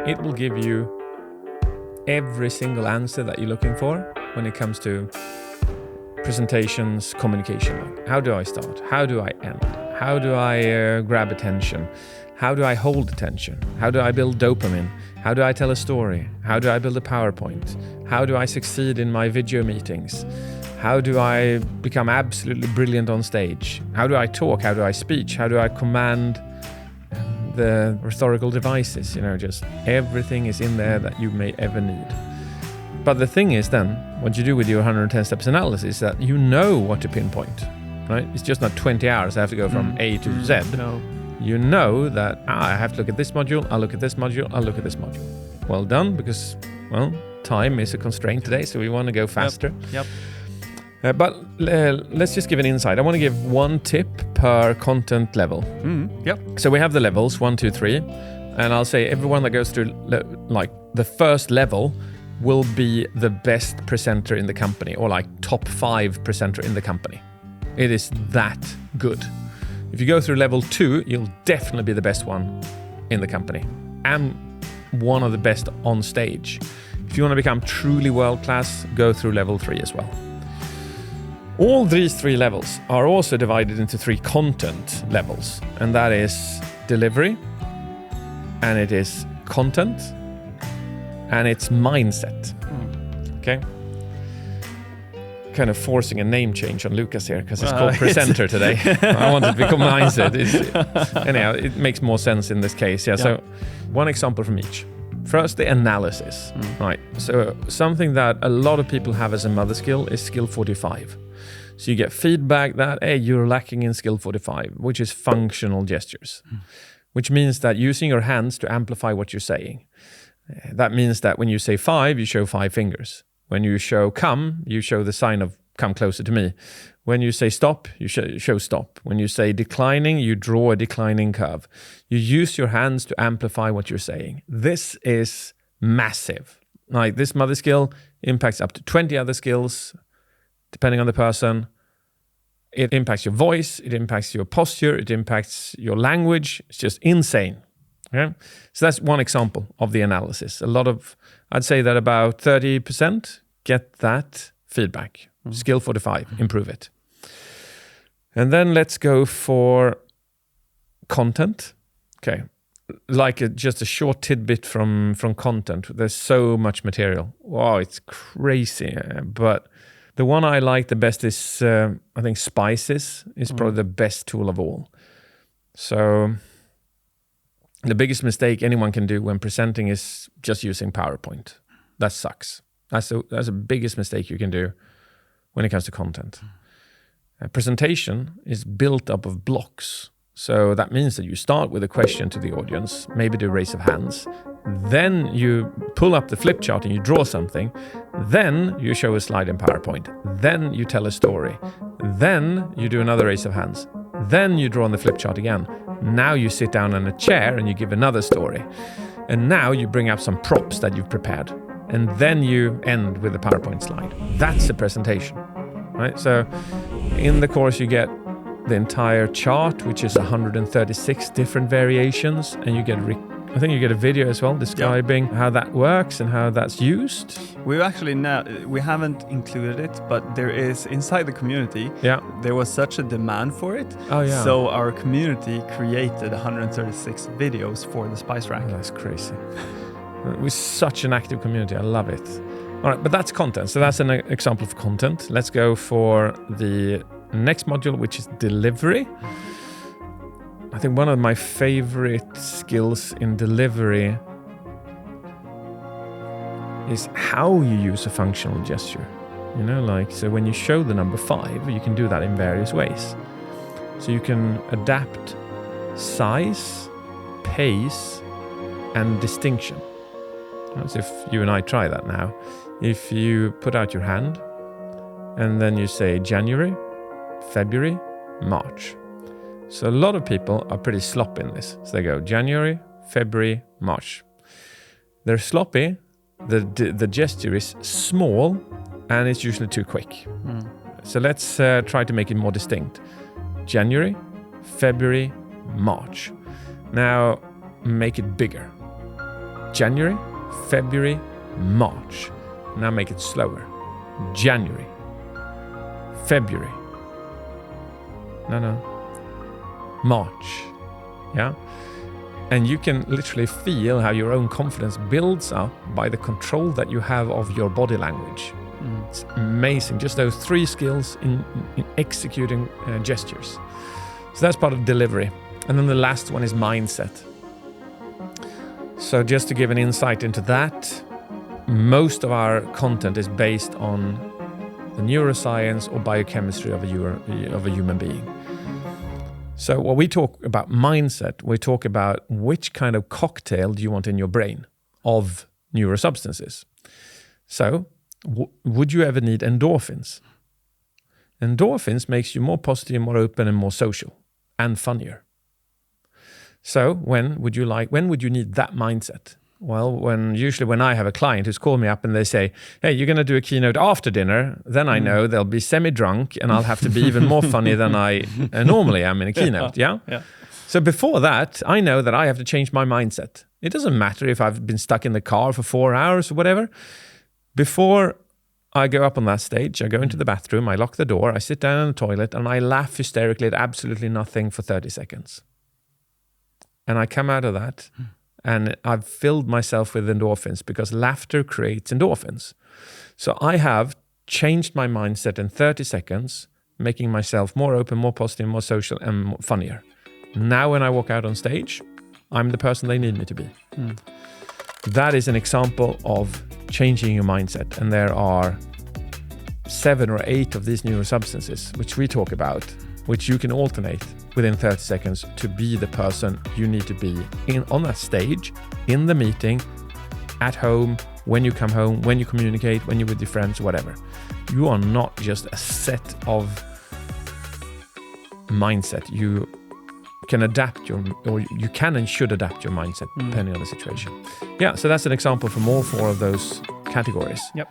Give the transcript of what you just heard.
it will give you every single answer that you're looking for when it comes to presentations, communication. Like, how do I start? How do I end? How do I grab attention? How do I hold attention? How do I build dopamine? How do I tell a story? How do I build a PowerPoint? How do I succeed in my video meetings? How do I become absolutely brilliant on stage? How do I talk? How do I speak? How do I command the rhetorical devices? Just everything is in there that you may ever need. But the thing is then, what you do with your 110 steps analysis is that you know what to pinpoint, right? It's just not 20 hours. I have to go from A to Z. No. You know that I have to look at this module, I'll look at this module, I'll look at this module. Well done, because, time is a constraint today, so we want to go faster. Yep. But let's just give an insight. I want to give one tip per content level. Yep. So we have the levels, 1, 2, 3. And I'll say everyone that goes through the first level will be the best presenter in the company, or top 5 presenter in the company. It is that good. If you go through level 2, you'll definitely be the best one in the company and one of the best on stage. If you want to become truly world-class, go through level 3 as well. All these 3 levels are also divided into 3 content levels, and that is delivery, and it is content, and it's mindset. Okay? Kind of forcing a name change on Lucas here because it's called presenter today. I wanted to become mindset. Anyhow, it makes more sense in this case. Yeah. So one example from each. First, the analysis. Right. So something that a lot of people have as a mother skill is skill 45. So you get feedback that, hey, you're lacking in skill 45, which is functional gestures, which means that using your hands to amplify what you're saying. That means that when you say 5, you show 5 fingers. When you show come, you show the sign of come closer to me. When you say stop, you show stop. When you say declining, you draw a declining curve. You use your hands to amplify what you're saying. This is massive. Like this mother skill impacts up to 20 other skills, depending on the person. It impacts your voice, it impacts your posture, it impacts your language. It's just insane. Okay? So that's one example of the analysis. I'd say that about 30% get that feedback. Skill 45, improve it. And then let's go for content. Okay, just a short tidbit from content. There's so much material. Wow, it's crazy. But the one I like the best is, I think Spices is probably the best tool of all. So the biggest mistake anyone can do when presenting is just using PowerPoint. That sucks. That's the biggest mistake you can do when it comes to content. A presentation is built up of blocks. So that means that you start with a question to the audience, maybe do a raise of hands. Then you pull up the flip chart and you draw something. Then you show a slide in PowerPoint. Then you tell a story. Then you do another raise of hands. Then you draw on the flip chart again. Now you sit down on a chair and you give another story. And now you bring up some props that you've prepared. And then you end with a PowerPoint slide. That's a presentation, right? So in the course you get the entire chart, which is 136 different variations, and you get I think you get a video as well describing how that works and how that's used. We haven't included it, but there is inside the community. Yeah. There was such a demand for it. Oh yeah. So our community created 136 videos for the Spice Rack. Oh, that's crazy. We're such an active community. I love it. All right, but that's content. So that's an example of content. Let's go for the next module, which is delivery. I think one of my favorite skills in delivery is how you use a functional gesture. So when you show the number 5, you can do that in various ways. So you can adapt size, pace, and distinction. As if you and I try that now. If you put out your hand and then you say January, February, March. So a lot of people are pretty sloppy in this. So they go January, February, March. They're sloppy, the gesture is small, and it's usually too quick. So let's try to make it more distinct. January, February, March. Now make it bigger. January, February, March. Now make it slower. January, February. No. March. Yeah? And you can literally feel how your own confidence builds up by the control that you have of your body language. It's amazing. Just those 3 skills in executing gestures. So that's part of delivery. And then the last one is mindset. So just to give an insight into that, most of our content is based on the neuroscience or biochemistry of a human being. So when we talk about mindset, we talk about which kind of cocktail do you want in your brain of neurosubstances. So would you ever need endorphins? Endorphins makes you more positive, more open, and more social, and funnier. So when would you need that mindset? Well, usually when I have a client who's called me up and they say, hey, you're going to do a keynote after dinner, then I know they'll be semi-drunk and I'll have to be even more funny than I normally am in a keynote, yeah? So before that, I know that I have to change my mindset. It doesn't matter if I've been stuck in the car for 4 hours or whatever. Before I go up on that stage, I go into the bathroom, I lock the door, I sit down in the toilet, and I laugh hysterically at absolutely nothing for 30 seconds. And I come out of that, and I've filled myself with endorphins because laughter creates endorphins. So I have changed my mindset in 30 seconds, making myself more open, more positive, more social, and more funnier. Now when I walk out on stage, I'm the person they need me to be. That is an example of changing your mindset. And there are 7 or 8 of these neurosubstances, which we talk about, which you can alternate within 30 seconds to be the person you need to be on that stage, in the meeting, at home, when you come home, when you communicate, when you're with your friends, whatever. You are not just a set of mindset. You can adapt you can and should adapt your mindset depending on the situation. Yeah, so that's an example from all 4 of those categories. Yep.